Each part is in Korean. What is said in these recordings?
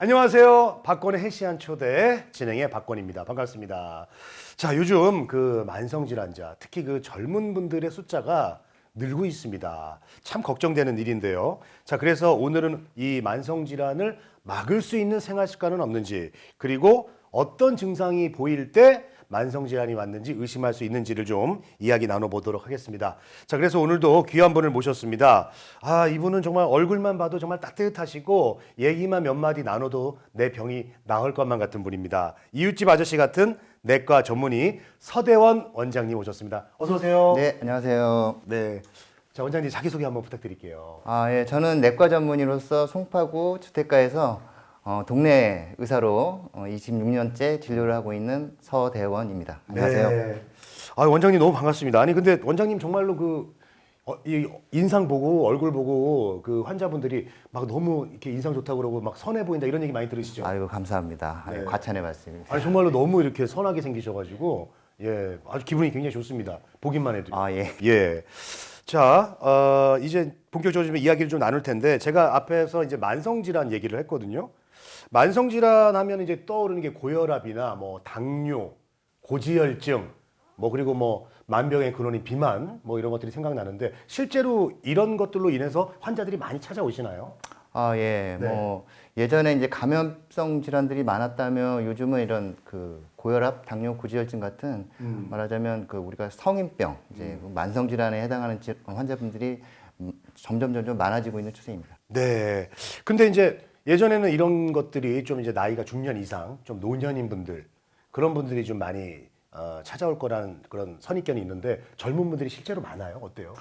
안녕하세요. 박권의 해시한 초대 진행의 박권입니다. 반갑습니다. 자, 요즘 그 만성질환자, 특히 그 젊은 분들의 숫자가 늘고 있습니다. 참 걱정되는 일인데요. 자, 그래서 오늘은 이 만성질환을 막을 수 있는 생활 습관은 없는지, 그리고 어떤 증상이 보일 때 만성질환이 왔는지 의심할 수 있는지를 좀 이야기 나눠보도록 하겠습니다. 자, 그래서 오늘도 귀한 분을 모셨습니다. 아, 이분은 정말 얼굴만 봐도 정말 따뜻하시고 얘기만 몇 마디 나눠도 내 병이 나을 것만 같은 분입니다. 이웃집 아저씨 같은 내과 전문의 서대원 원장님 오셨습니다. 어서 오세요. 네, 안녕하세요. 네. 자, 원장님 자기소개 한번 부탁드릴게요. 예, 저는 내과 전문의로서 송파구 주택가에서 동네 의사로 26년째 진료를 하고 있는 서대원입니다. 안녕하세요. 네. 아, 원장님 너무 반갑습니다. 아니 근데 원장님 정말로 이 인상 보고 얼굴 보고 그 환자분들이 막 너무 이렇게 인상 좋다고 그러고 막 선해 보인다 이런 얘기 많이 들으시죠? 아이고 감사합니다. 네. 과찬의 말씀입니다. 아니 정말로 너무 이렇게 선하게 생기셔가지고 예 아주 기분이 굉장히 좋습니다. 보기만 해도. 예. 예. 자, 이제 본격적으로 좀 이야기를 좀 나눌 텐데 제가 앞에서 이제 만성질환 얘기를 했거든요. 만성질환 하면 이제 떠오르는 게 고혈압이나 뭐 당뇨, 고지혈증, 뭐 그리고 뭐 만병의 근원인 비만 뭐 이런 것들이 생각나는데 실제로 이런 것들로 인해서 환자들이 많이 찾아오시나요? 예. 네. 뭐 예전에 이제 감염성 질환들이 많았다면 요즘은 이런 그 고혈압, 당뇨, 고지혈증 같은 말하자면 그 우리가 성인병, 이제 만성 질환에 해당하는 환자분들이 점점 많아지고 있는 추세입니다. 네. 근데 이제 예전에는 이런 것들이 좀 이제 나이가 중년 이상, 좀 노년인 분들 그런 분들이 좀 많이 찾아올 거라는 그런 선입견이 있는데 젊은 분들이 실제로 많아요? 어때요?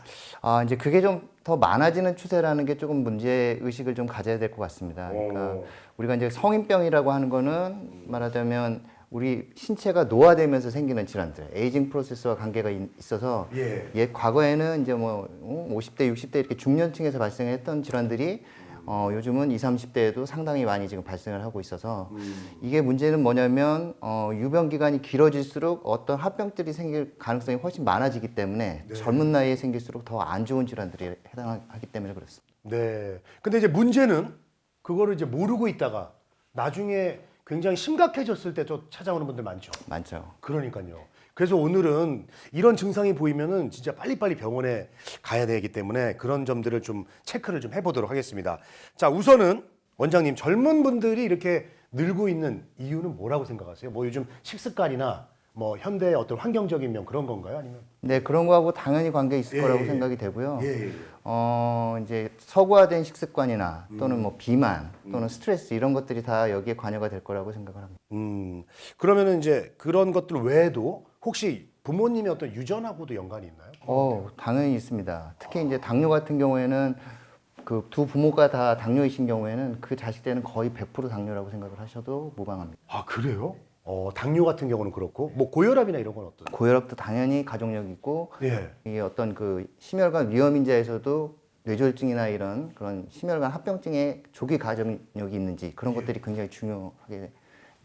이제 그게 좀 더 많아지는 추세라는 게 조금 문제 의식을 좀 가져야 될 것 같습니다. 그러니까 우리가 이제 성인병이라고 하는 거는 말하자면 우리 신체가 노화되면서 생기는 질환들, 에이징 프로세스와 관계가 있어서 예. 과거에는 이제 뭐 50대, 60대 이렇게 중년층에서 발생했던 질환들이 요즘은 20, 30대에도 상당히 많이 지금 발생을 하고 있어서 이게 문제는 뭐냐면 유병 기간이 길어질수록 어떤 합병들이 생길 가능성이 훨씬 많아지기 때문에 젊은 나이에 생길수록 더 안 좋은 질환들이 해당하기 때문에 그렇습니다. 네. 근데 이제 문제는 그거를 이제 모르고 있다가 나중에 굉장히 심각해졌을 때 또 찾아오는 분들 많죠. 많죠. 그러니까요. 그래서 오늘은 이런 증상이 보이면은 진짜 빨리빨리 병원에 가야 되기 때문에 그런 점들을 좀 체크를 좀 해보도록 하겠습니다. 자, 우선은 원장님 젊은 분들이 이렇게 늘고 있는 이유는 뭐라고 생각하세요? 뭐 요즘 식습관이나 뭐 현대의 어떤 환경적인 면 그런 건가요? 아니면? 네, 그런 거하고 당연히 관계 있을 거라고 생각이 되고요. 이제 서구화된 식습관이나 또는 뭐 비만 또는 스트레스 이런 것들이 다 여기에 관여가 될 거라고 생각을 합니다. 그러면은 이제 그런 것들 외에도 혹시 부모님의 어떤 유전하고도 연관이 있나요? 당연히 있습니다. 특히 이제 당뇨 같은 경우에는 그 두 부모가 다 당뇨이신 경우에는 그 자식들은 거의 100% 당뇨라고 생각을 하셔도 무방합니다. 아, 그래요? 당뇨 같은 경우는 그렇고 뭐 고혈압이나 이런 건 어떠세요? 고혈압도 당연히 가족력이 있고 예. 이게 어떤 그 심혈관 위험인자에서도 뇌졸중이나 이런 그런 심혈관 합병증의 조기 가족력이 있는지 그런 것들이 굉장히 중요하게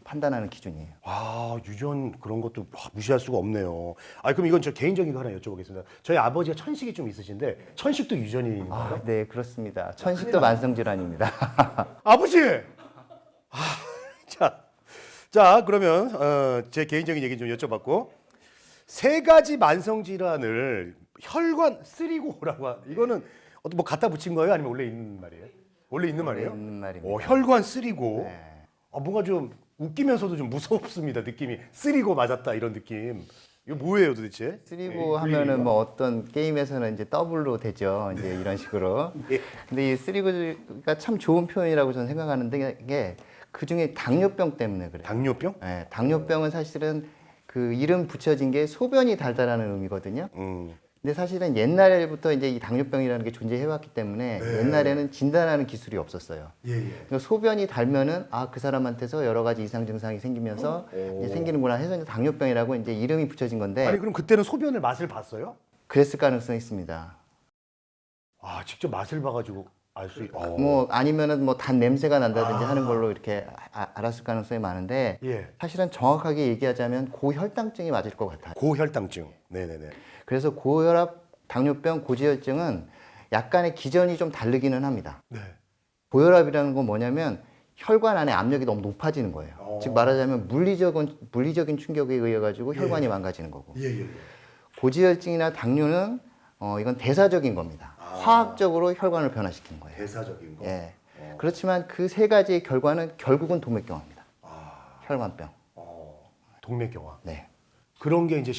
판단하는 기준이에요. 아, 유전 그런 것도 무시할 수가 없네요. 아, 그럼 이건 저 개인적인 거 하나 여쭤보겠습니다. 저희 아버지가 천식이 좀 있으신데 천식도 유전인가요? 네, 그렇습니다. 천식도 만성질환입니다. 아버지! 자, 그러면 제 개인적인 얘기 좀 여쭤봤고 세 가지 만성 질환을 혈관 쓰리고라고 이거는 어떤 뭐 갖다 붙인 거예요? 아니면 원래 있는 말이에요? 원래 있는 말이에요? 있는 말입니다. 혈관 쓰리고. 네. 뭔가 좀 웃기면서도 좀 무섭습니다. 느낌이 쓰리고 맞았다 이런 느낌. 이거 뭐예요, 도대체? 쓰리고 하면은 뭐 어떤 게임에서는 이제 더블로 되죠. 이제 이런 식으로. 예. 근데 이 쓰리고가 참 좋은 표현이라고 저는 생각하는데 이게 그 중에 당뇨병 때문에 그래요. 당뇨병? 네, 당뇨병은 사실은 그 이름 붙여진 게 소변이 달다라는 의미거든요. 근데 사실은 옛날부터 이제 이 당뇨병이라는 게 존재해왔기 때문에 옛날에는 진단하는 기술이 없었어요. 그러니까 소변이 달면은 그 사람한테서 여러 가지 이상 증상이 생기면서 이제 생기는구나 해서 이제 당뇨병이라고 이제 이름이 붙여진 건데 아니 그럼 그때는 소변을 맛을 봤어요? 그랬을 가능성이 있습니다. 아, 직접 맛을 봐가지고 알 수 있. 뭐 아니면은 뭐 단 냄새가 난다든지 하는 걸로 이렇게 알았을 가능성이 많은데 예. 사실은 정확하게 얘기하자면 고혈당증이 맞을 것 같아요. 고혈당증. 네네네. 그래서 고혈압, 당뇨병, 고지혈증은 약간의 기전이 좀 다르기는 합니다. 네. 고혈압이라는 건 뭐냐면 혈관 안에 압력이 너무 높아지는 거예요. 즉 말하자면 물리적인 충격에 의해 가지고 혈관이 망가지는 거고. 고지혈증이나 당뇨는 이건 대사적인 겁니다. 화학적으로 혈관을 변화시키는 거예요. 대사적인 거. 예. 그렇지만 그 세 가지의 결과는 결국은 동맥경화입니다. 혈관병. 동맥경화. 네. 그런 게 이제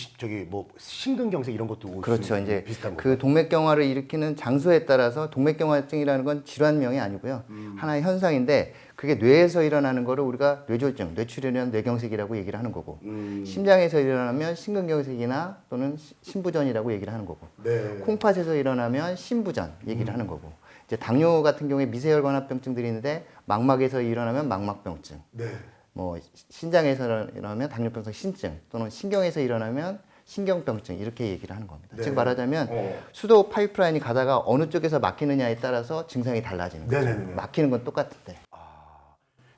뭐 심근경색 이런 것도 올 그렇죠. 수 이제 비슷한 거. 그 동맥경화를 일으키는 장소에 따라서 동맥경화증이라는 건 질환명이 아니고요. 하나의 현상인데 그게 뇌에서 일어나는 거를 우리가 뇌졸중, 뇌출혈이나 뇌경색이라고 얘기를 하는 거고 심장에서 일어나면 심근경색이나 또는 심부전이라고 얘기를 하는 거고 네. 콩팥에서 일어나면 심부전 얘기를 하는 거고 이제 당뇨 같은 경우에 미세혈관합병증들이 있는데 망막에서 일어나면 망막병증 네. 뭐 신장에서 일어나면 당뇨병성 신증 또는 신경에서 일어나면 신경병증 이렇게 얘기를 하는 겁니다. 네. 즉 말하자면 수도 파이프라인이 가다가 어느 쪽에서 막히느냐에 따라서 증상이 달라지는 거죠. 네네네. 막히는 건 똑같은데.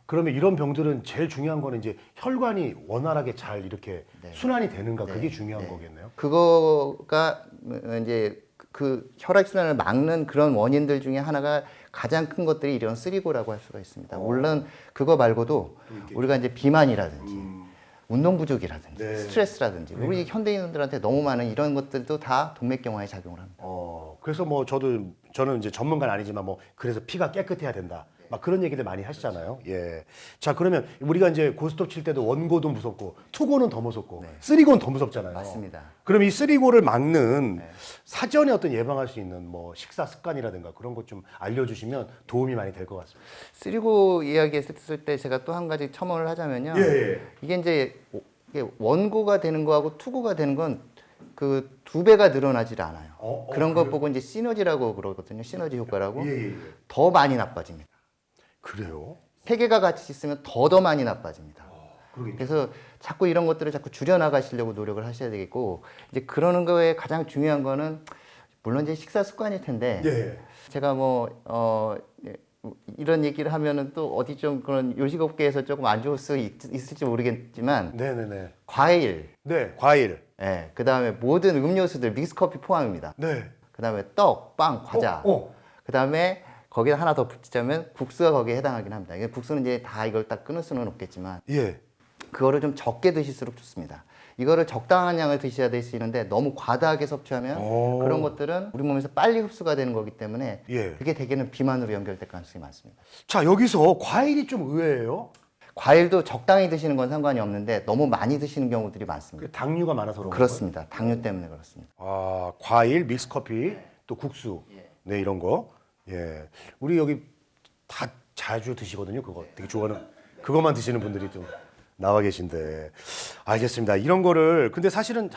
그러면 이런 병들은 제일 중요한 거는 이제 혈관이 원활하게 잘 이렇게 순환이 되는가 그게 중요한 거겠네요. 그거가 이제 그 혈액순환을 막는 그런 원인들 중에 하나가 가장 큰 것들이 이런 쓰리고라고 할 수가 있습니다. 물론 그거 말고도 우리가 이제 비만이라든지 운동 부족이라든지 네. 스트레스라든지 우리 현대인들한테 너무 많은 이런 것들도 다 동맥경화에 작용을 합니다. 그래서 뭐 저는 이제 전문가는 아니지만 뭐 그래서 피가 깨끗해야 된다. 막 그런 얘기들 많이 하시잖아요. 예. 자, 그러면 우리가 이제 고스톱 칠 때도 원고도 무섭고 투고는 더 무섭고 쓰리고는 더 무섭잖아요. 맞습니다. 그럼 이 쓰리고를 막는 사전에 어떤 예방할 수 있는 뭐 식사 습관이라든가 그런 것 좀 알려주시면 도움이 많이 될 것 같습니다. 쓰리고 이야기했을 때 제가 또 한 가지 첨언을 하자면요. 예. 이게 이제 이게 원고가 되는 거하고 투고가 되는 건 그 2배가 늘어나질 않아요. 그런 거 보고 이제 시너지라고 그러거든요. 시너지 효과라고. 더 많이 나빠집니다. 그래요? 3개가 같이 있으면 더 많이 나빠집니다. 그러겠죠. 그래서 자꾸 이런 것들을 자꾸 줄여나가시려고 노력을 하셔야 되겠고 이제 그러는 거에 가장 중요한 거는 물론 이제 식사 습관일 텐데 예. 제가 이런 얘기를 하면은 또 어디 좀 그런 요식업계에서 조금 안 좋을 수 있을지 모르겠지만 네네네. 과일, 네, 과일. 예, 그 다음에 모든 음료수들 믹스커피 포함입니다. 네. 그 다음에 떡, 빵, 과자. 그 다음에 거기다 하나 더 붙이자면 국수가 거기에 해당하긴 합니다. 이게 국수는 이제 다 이걸 딱 끊을 수는 없겠지만 예. 그거를 좀 적게 드실수록 좋습니다. 이거를 적당한 양을 드셔야 될 수 있는데 너무 과다하게 섭취하면 그런 것들은 우리 몸에서 빨리 흡수가 되는 거기 때문에 예. 그게 대개는 비만으로 연결될 가능성이 많습니다. 자, 여기서 과일이 좀 의외예요. 과일도 적당히 드시는 건 상관이 없는데 너무 많이 드시는 경우들이 많습니다. 그 당류가 많아서 그런 그렇습니다. 당뇨 때문에 그렇습니다. 아, 과일, 믹스커피, 또 국수. 네, 이런 거. 예. 우리 여기 다 자주 드시거든요. 그거 되게 좋아하는. 그것만 드시는 분들이 좀 나와 계신데. 알겠습니다. 이런 거를 근데 사실은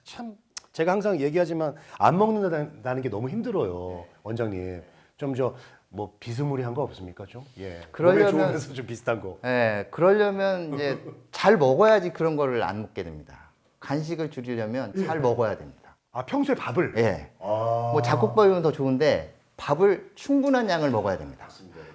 참 제가 항상 얘기하지만 안 먹는다는 게 너무 힘들어요. 원장님. 좀 뭐 비스무리한 거 없습니까 좀? 예. 몸에 좋으면서 좀 비슷한 거. 예, 그러려면 이제 잘 먹어야지 그런 거를 안 먹게 됩니다. 간식을 줄이려면 잘 먹어야 됩니다. 아, 평소에 밥을? 예. 뭐 잡곡밥이면 더 좋은데 밥을 충분한 양을 먹어야 됩니다.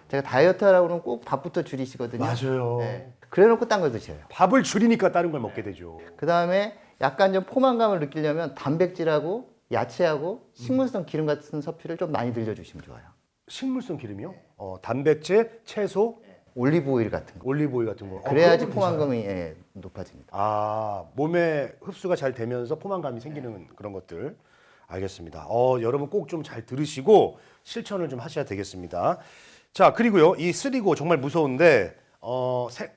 제가 다이어트 하라고 그러면 꼭 밥부터 줄이시거든요. 맞아요. 예. 그래 놓고 딴 걸 드셔요. 밥을 줄이니까 다른 걸 먹게 되죠. 그 다음에 약간 좀 포만감을 느끼려면 단백질하고 야채하고 식물성 기름 같은 섭취를 좀 많이 들려주시면 좋아요. 식물성 기름이요? 단백질, 채소, 올리브 오일 같은 거. 올리브 오일 같은 거. 그래야지 그런 거 포만감이 높아집니다. 아, 몸에 흡수가 잘 되면서 포만감이 생기는 그런 것들. 알겠습니다. 여러분 꼭 좀 잘 들으시고 실천을 좀 하셔야 되겠습니다. 자, 그리고요. 이 쓰리고 정말 무서운데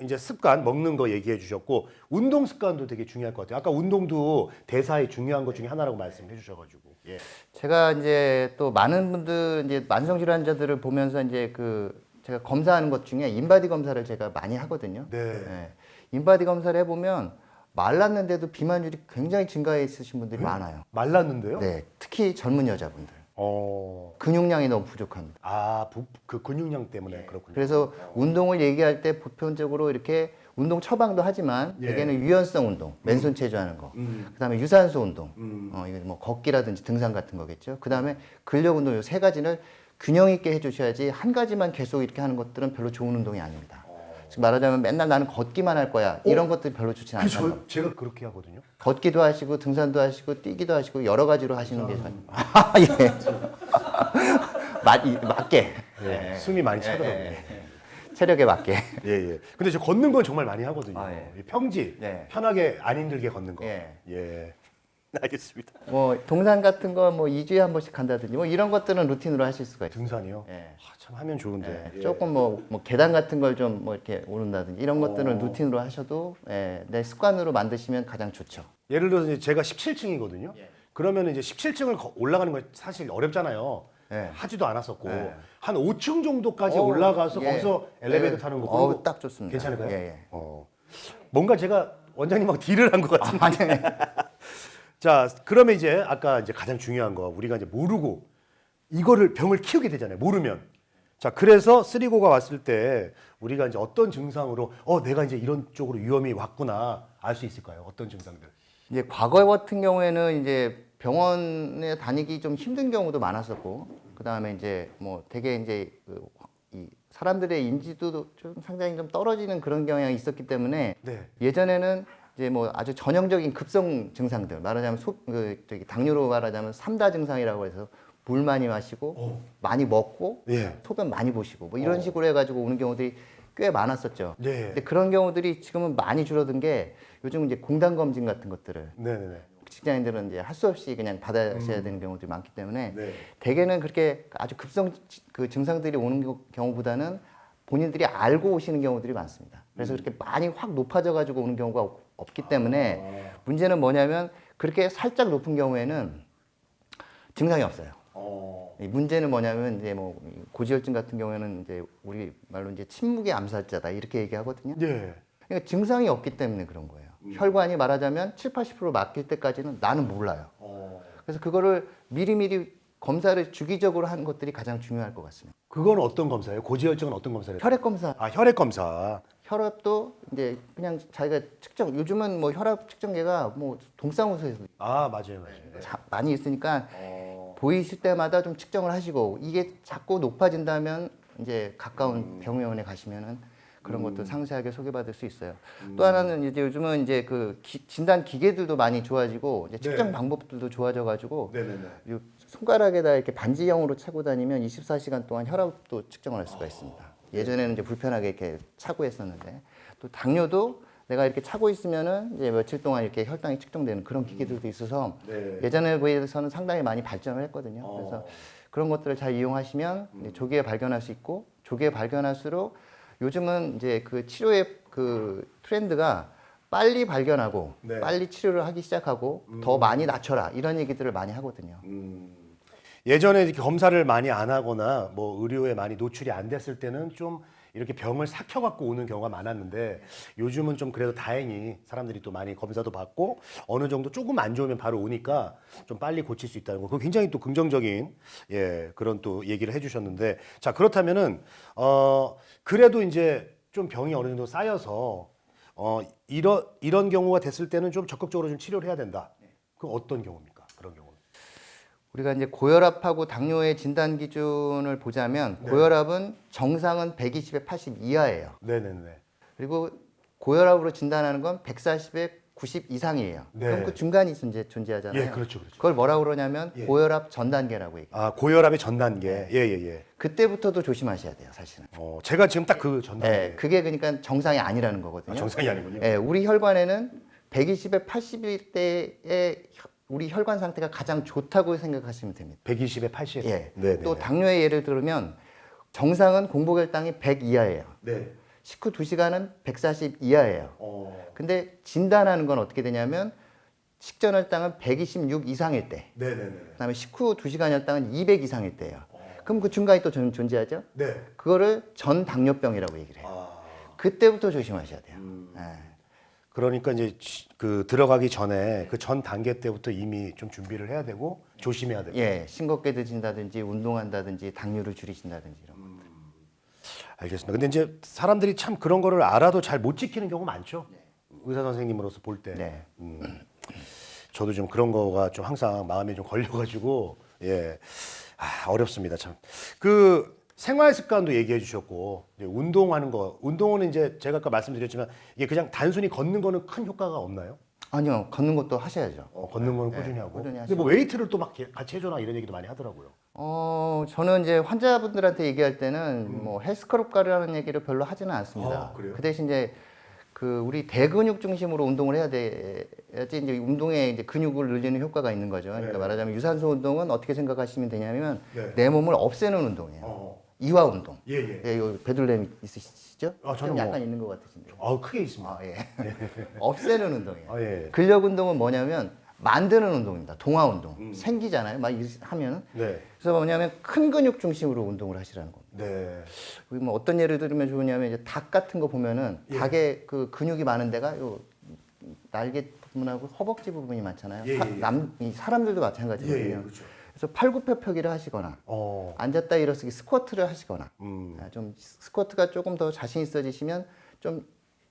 이제 습관 먹는 거 얘기해 주셨고 운동 습관도 되게 중요할 것 같아요. 아까 운동도 대사에 중요한 것 중에 하나라고 말씀해 주셔가지고. 예. 제가 이제 또 많은 분들 이제 만성 질환자들을 보면서 이제 제가 검사하는 것 중에 인바디 검사를 제가 많이 하거든요. 네. 예. 인바디 검사를 해보면 말랐는데도 비만율이 굉장히 증가해 있으신 분들이 많아요. 말랐는데요? 네, 특히 젊은 여자분들. 어. 근육량이 너무 부족합니다. 아, 그 근육량 때문에 그렇군요. 그래서 운동을 얘기할 때 보편적으로 이렇게 운동 처방도 하지만 예. 대개는 유연성 운동, 맨손 체조하는 거, 그다음에 유산소 운동, 이게 뭐 걷기라든지 등산 같은 거겠죠. 그다음에 근력 운동 요 세 가지를 균형 있게 해주셔야지 한 가지만 계속 이렇게 하는 것들은 별로 좋은 운동이 아닙니다. 즉 말하자면 맨날 나는 걷기만 할 거야 이런 것들이 별로 좋지 않아요. 제가 그렇게 하거든요. 걷기도 하시고 등산도 하시고 뛰기도 하시고 여러 가지로 하시는 게 예. 맞게. 숨이 많이 차더라고요. 체력에 맞게. 예, 예. 근데 저 걷는 건 정말 많이 하거든요. 아, 예. 이 평지, 예. 편하게 안 힘들게 걷는 거. 예. 예. 알겠습니다. 뭐 동산 같은 거 뭐 2주에 한 번씩 간다든지 뭐 이런 것들은 루틴으로 하실 수가 있어요. 등산이요? 예. 참 하면 좋은데. 예, 예. 조금 뭐 계단 같은 걸 좀 뭐 이렇게 오른다든지 이런 것들은 루틴으로 하셔도 내 습관으로 만드시면 가장 좋죠. 예를 들어서 이제 제가 17층이거든요. 예. 그러면 이제 17층을 올라가는 거 사실 어렵잖아요. 예. 하지도 않았었고 예. 한 5층 정도까지 어우, 올라가서 예. 거기서 엘리베이터 예. 타는 거 어우, 그런 거 딱 좋습니다. 괜찮을까요? 예, 예. 뭔가 제가 원장님하고 딜을 한 것 같은데. 아니, 자, 그러면 이제 아까 이제 가장 중요한 거 우리가 이제 모르고 이거를 병을 키우게 되잖아요. 모르면. 자, 그래서 쓰리고가 왔을 때 우리가 이제 어떤 증상으로 내가 이제 이런 쪽으로 위험이 왔구나 알 수 있을까요? 어떤 증상들? 이제 과거 같은 경우에는 이제 병원에 다니기 좀 힘든 경우도 많았었고, 그 다음에 이제 뭐 되게 이제 이 사람들의 인지도도 좀 상당히 좀 떨어지는 그런 경향이 있었기 때문에 네. 예전에는 이제 뭐 아주 전형적인 급성 증상들 말하자면 당뇨로 말하자면 삼다 증상이라고 해서 물 많이 마시고 많이 먹고 예. 소변 많이 보시고 뭐 이런 식으로 해가지고 오는 경우들이 꽤 많았었죠. 네. 근데 그런 경우들이 지금은 많이 줄어든 게 요즘 이제 공단 검진 같은 것들을 네네네. 직장인들은 이제 할 수 없이 그냥 받아셔야 되는 경우들이 많기 때문에 네. 대개는 그렇게 아주 급성 그 증상들이 오는 경우보다는 본인들이 알고 오시는 경우들이 많습니다. 그래서 그렇게 많이 확 높아져 가지고 오는 경우가 없기 때문에 문제는 뭐냐면 그렇게 살짝 높은 경우에는 증상이 없어요. 이 문제는 뭐냐면 이제 뭐 고지혈증 같은 경우에는 이제 우리 말로 이제 침묵의 암살자다 이렇게 얘기하거든요. 예. 그러니까 증상이 없기 때문에 그런 거예요. 혈관이 말하자면 7, 80% 막힐 때까지는 나는 몰라요. 그래서 그거를 미리미리 검사를 주기적으로 하는 것들이 가장 중요할 것 같습니다. 그건 어떤 검사예요? 고지혈증은 어떤 검사를? 혈액 검사, 아, 혈액 검사. 혈압도 이제 그냥 자기가 측정. 요즘은 뭐 혈압 측정기가 뭐 동사무소에서 아, 맞아요. 많이 있으니까 보이실 때마다 좀 측정을 하시고 이게 자꾸 높아진다면 이제 가까운 병원에 가시면은 그런 것도 상세하게 소개받을 수 있어요. 또 하나는 이제 요즘은 이제 그 진단 기계들도 많이 좋아지고 이제 측정 네. 방법들도 좋아져가지고 네네네. 이 손가락에다 이렇게 반지형으로 차고 다니면 24시간 동안 혈압도 측정을 할 수가 있습니다. 예전에는 이제 불편하게 이렇게 차고 했었는데 또 당뇨도 내가 이렇게 차고 있으면은 이제 며칠 동안 이렇게 혈당이 측정되는 그런 기계들도 있어서 네. 예전에 비해서는 상당히 많이 발전을 했거든요. 그래서 그런 것들을 잘 이용하시면 이제 조기에 발견할 수 있고 조기에 발견할수록 요즘은 이제 그 치료의 그 트렌드가 빨리 발견하고 네. 빨리 치료를 하기 시작하고 더 많이 낮춰라 이런 얘기들을 많이 하거든요. 예전에 이렇게 검사를 많이 안 하거나 뭐 의료에 많이 노출이 안 됐을 때는 좀 이렇게 병을 삭혀갖고 오는 경우가 많았는데 요즘은 좀 그래도 다행히 사람들이 또 많이 검사도 받고 어느 정도 조금 안 좋으면 바로 오니까 좀 빨리 고칠 수 있다는 거. 그거 굉장히 또 긍정적인 그런 또 얘기를 해주셨는데 자 그렇다면은 그래도 이제 좀 병이 어느 정도 쌓여서 이런 경우가 됐을 때는 좀 적극적으로 좀 치료를 해야 된다. 그 어떤 경우입니까? 그런 경우. 우리가 이제 고혈압하고 당뇨의 진단 기준을 보자면 고혈압은 정상은 120에 80 이하예요. 네네네. 그리고 고혈압으로 진단하는 건 140에 90 이상이에요. 네. 그럼 그 중간이 존재하잖아요. 예, 그렇죠, 그렇죠. 그걸 뭐라고 그러냐면 예. 고혈압 전 단계라고 얘기해요. 아 고혈압의 전 단계. 예예예. 그때부터도 조심하셔야 돼요, 사실은. 제가 지금 딱 그 전 단계. 네, 그게 그러니까 정상이 아니라는 거거든요. 정상이 아니군요. 네, 우리 혈관에는 120에 80일 때의 우리 혈관 상태가 가장 좋다고 생각하시면 됩니다. 120에 80. 예. 네. 또 당뇨의 예를 들면 정상은 공복혈당이 100 이하예요. 네. 식후 2시간은 140 이하예요. 근데 진단하는 건 어떻게 되냐면 식전 혈당은 126 이상일 때, 네네네. 그다음에 식후 2시간 혈당은 200 이상일 때예요. 그럼 그 중간이 또 존재하죠? 네. 그거를 전 당뇨병이라고 얘기를 해요. 그때부터 조심하셔야 돼요. 예. 그러니까 이제 그 들어가기 전에 그 전 단계 때부터 이미 좀 준비를 해야 되고 조심해야 되고. 예, 싱겁게 드신다든지 운동한다든지 당류를 줄이신다든지 이런 거. 알겠습니다. 근데 이제 사람들이 참 그런 거를 알아도 잘 못 지키는 경우 많죠. 의사 선생님으로서 볼 때. 네. 저도 좀 그런 거가 좀 항상 마음에 좀 걸려가지고 어렵습니다 참. 그 생활 습관도 얘기해 주셨고 이제 운동하는 거, 운동은 이제 제가 아까 말씀드렸지만 이게 그냥 단순히 걷는 거는 큰 효과가 없나요? 아니요, 걷는 것도 하셔야죠. 걷는 건 꾸준히 하고. 꾸준히 근데 뭐 웨이트를 또 막 같이 해줘라 이런 얘기도 많이 하더라고요. 저는 이제 환자분들한테 얘기할 때는 뭐 헬스클럽 가라는 얘기를 별로 하지는 않습니다. 그래요? 그 대신 이제 그 우리 대근육 중심으로 운동을 해야 돼야지 이제 운동에 이제 근육을 늘리는 효과가 있는 거죠. 그러니까 네. 말하자면 유산소 운동은 어떻게 생각하시면 되냐면 네. 내 몸을 없애는 운동이에요. 이완 운동. 예. 예, 요 배둘렘 있으시죠? 저는 좀 약간 뭐- 있는 것 같으신데. 크게 있습니다. 아, 예. 없애는 운동이에요. 예. 근력 운동은 뭐냐면 만드는 운동입니다. 동화 운동. 생기잖아요. 막 하면은. 네. 그래서 뭐냐면 큰 근육 중심으로 운동을 하시라는 겁니다. 네. 그리고 뭐 어떤 예를 들면 좋으냐면 이제 닭 같은 거 보면은 예. 닭의 그 근육이 많은 데가 요 날개 부분하고 허벅지 부분이 많잖아요. 예, 예, 예. 이 사람들도 마찬가지거든요. 그렇죠. 그래서 팔굽혀펴기를 하시거나 앉았다 일어서기 스쿼트를 하시거나 좀 스쿼트가 조금 더 자신 있어지시면 좀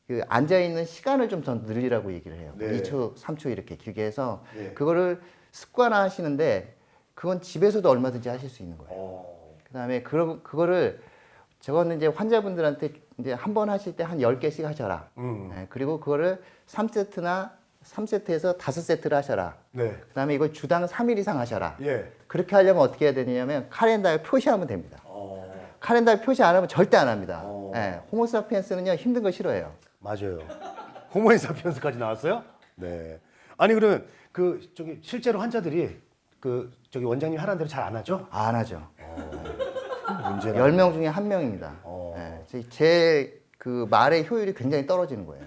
그 앉아 있는 시간을 좀 더 늘리라고 얘기를 해요. 네. 2초, 3초 이렇게 길게 해서 네. 그거를 습관화하시는데 그건 집에서도 얼마든지 하실 수 있는 거예요. 그다음에 그거를 저거는 이제 환자분들한테 이제 한 번 하실 때 한 10개씩 하셔라. 예, 그리고 그거를 3세트에서 5세트를 하셔라. 네. 그다음에 이걸 주당 3일 이상 하셔라. 예. 그렇게 하려면 어떻게 해야 되냐면 카렌다에 표시하면 됩니다. 카렌다에 표시 안 하면 절대 안 합니다. 예, 호모사피엔스는요 힘든 거 싫어해요. 맞아요. 호모사피엔스까지 나왔어요? 네. 아니 그러면 실제로 환자들이 원장님 하라는 대로 잘 안 하죠? 안 하죠. 문제는 10명 중에 1명입니다. 예, 제 그 말의 효율이 굉장히 떨어지는 거예요.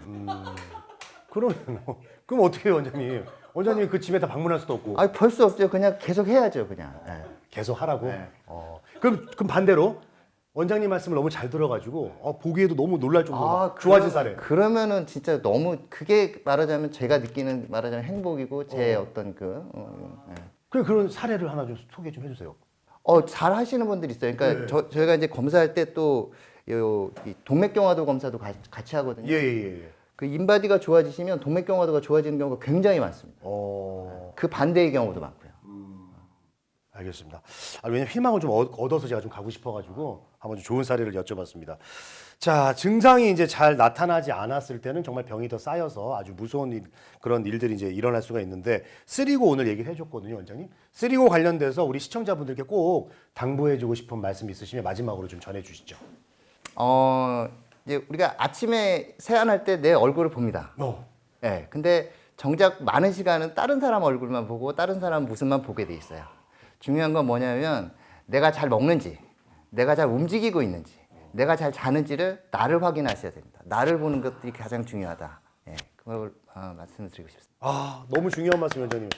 그럼 어떻게 해요, 원장님? 원장님 그 집에다 방문할 수도 없고 아, 볼 수 없죠. 그냥 계속 해야죠, 그냥. 예. 계속 하라고. 네. 그럼 반대로 원장님 말씀을 너무 잘 들어가지고 보기에도 너무 놀랄 정도로 좋아진 사례. 그러면은 진짜 너무 그게 말하자면 제가 느끼는 말하자면 행복이고 제 어떤 그런 사례를 하나 좀 소개 좀 해주세요. 잘 하시는 분들이 있어요. 그러니까 네. 저희가 이제 검사할 때 또 이 동맥경화도 검사도 같이 하거든요. 예. 그 인바디가 좋아지시면 동맥경화도가 좋아지는 경우가 굉장히 많습니다. 그 반대의 경우도 많고요. 알겠습니다. 왜냐면 희망을 좀 얻어서 제가 좀 가고 싶어가지고 한번 좀 좋은 사례를 여쭤봤습니다. 자, 증상이 이제 잘 나타나지 않았을 때는 정말 병이 더 쌓여서 아주 무서운 그런 일들이 이제 일어날 수가 있는데 쓰리고 오늘 얘기를 해줬거든요, 원장님. 쓰리고 관련돼서 우리 시청자분들께 꼭 당부해주고 싶은 말씀 있으시면 마지막으로 좀 전해주시죠. 이제 우리가 아침에 세안할 때 내 얼굴을 봅니다. 예. 근데 정작 많은 시간은 다른 사람 얼굴만 보고 다른 사람 모습만 보게 돼 있어요. 중요한 건 뭐냐면 내가 잘 먹는지, 내가 잘 움직이고 있는지, 내가 잘 자는지를 나를 확인하셔야 됩니다. 나를 보는 것들이 가장 중요하다. 예. 그걸 말씀을 드리고 싶습니다. 너무 중요한 말씀, 원장님.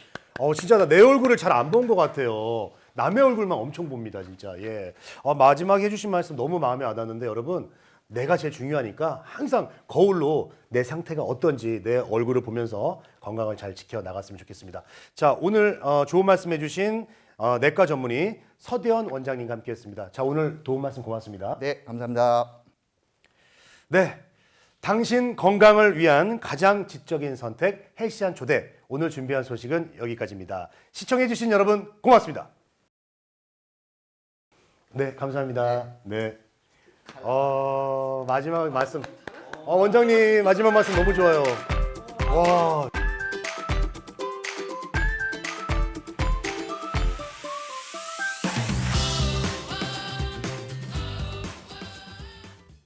진짜 나 내 얼굴을 잘 안 본 것 같아요. 남의 얼굴만 엄청 봅니다, 진짜. 예. 마지막에 해주신 말씀 너무 마음에 와닿는데 여러분, 내가 제일 중요하니까 항상 거울로 내 상태가 어떤지 내 얼굴을 보면서 건강을 잘 지켜 나갔으면 좋겠습니다. 자, 오늘 좋은 말씀 해주신 내과 전문의 서대원 원장님과 함께했습니다. 자, 오늘 도움 말씀 고맙습니다. 네, 감사합니다. 네, 당신 건강을 위한 가장 지적인 선택 헬시안 초대. 오늘 준비한 소식은 여기까지입니다. 시청해주신 여러분 고맙습니다. 네, 감사합니다. 네. 마지막 말씀. 원장님 마지막 말씀 너무 좋아요. 와.